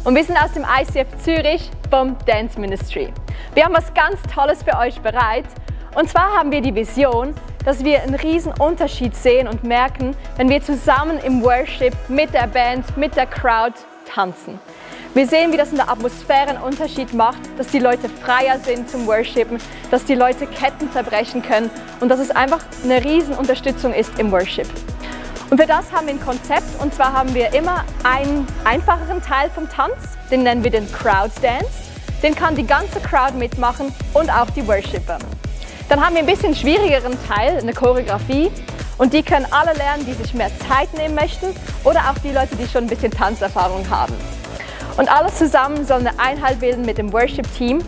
und wir sind aus dem ICF Zürich vom Dance Ministry. Wir haben was ganz Tolles für euch bereit und zwar haben wir die Vision, dass wir einen riesen Unterschied sehen und merken, wenn wir zusammen im Worship mit der Band, mit der Crowd tanzen. Wir sehen, wie das in der Atmosphäre einen Unterschied macht, dass die Leute freier sind zum Worshipen, dass die Leute Ketten zerbrechen können und dass es einfach eine riesen Unterstützung ist im Worship. Und für das haben wir ein Konzept und zwar haben wir immer einen einfacheren Teil vom Tanz, den nennen wir den Crowd Dance. Den kann die ganze Crowd mitmachen und auch die Worshipper. Dann haben wir ein bisschen schwierigeren Teil, eine Choreografie und die können alle lernen, die sich mehr Zeit nehmen möchten oder auch die Leute, die schon ein bisschen Tanzerfahrung haben. Und alles zusammen soll eine Einheit bilden mit dem Worship-Team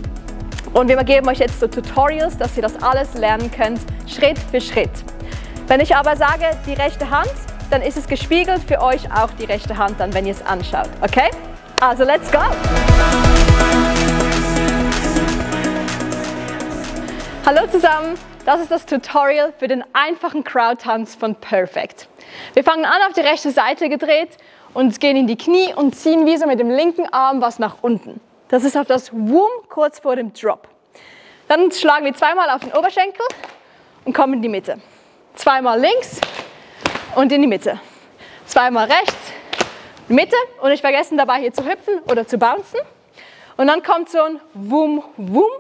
und wir geben euch jetzt so Tutorials, dass ihr das alles lernen könnt, Schritt für Schritt. Wenn ich aber sage, die rechte Hand, dann ist es gespiegelt für euch auch die rechte Hand dann, wenn ihr es anschaut. Okay? Also let's go! Hallo zusammen, das ist das Tutorial für den einfachen Crowd-Tanz von Perfect. Wir fangen an auf die rechte Seite gedreht und gehen in die Knie und ziehen wie so mit dem linken Arm was nach unten. Das ist auf das Woom kurz vor dem Drop. Dann schlagen wir zweimal auf den Oberschenkel und kommen in die Mitte. Zweimal links und in die Mitte. Zweimal rechts, Mitte und nicht vergessen dabei hier zu hüpfen oder zu bouncen. Und dann kommt so ein Woom, Woom.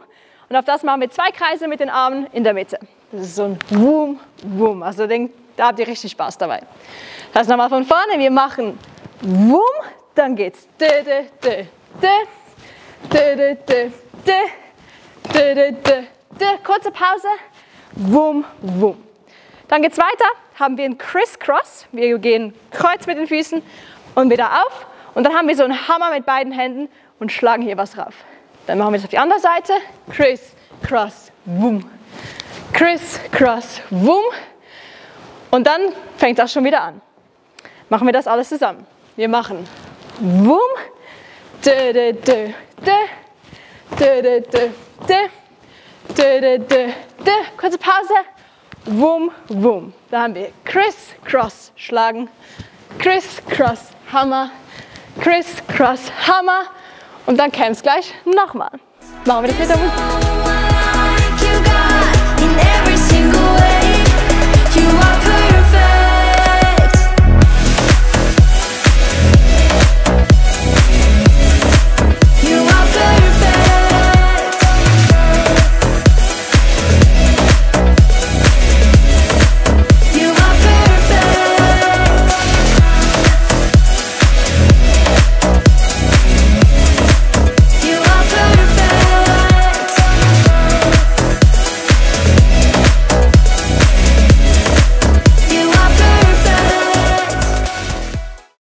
Und auf das machen wir 2 Kreise mit den Armen in der Mitte. Das ist so ein Woom, Woom. Also da habt ihr richtig Spaß dabei. Das nochmal von vorne. Wir machen Woom, dann geht's. Kurze Pause. Woom, Woom. Dann geht's weiter. Haben wir einen Criss-Cross. Wir gehen kreuz mit den Füßen und wieder auf. Und dann haben wir so einen Hammer mit beiden Händen und schlagen hier was rauf. Dann machen wir das auf die andere Seite. Criss, Cross, Woom. Criss, Cross, Woom. Und dann fängt das schon wieder an. Machen wir das alles zusammen. Wir machen Woom. Kurze Pause. Woom, Woom. Da haben wir Criss, Cross, schlagen. Criss, Cross, Hammer. Criss, Cross, Hammer. Und dann käme es gleich nochmal. Machen wir das wieder.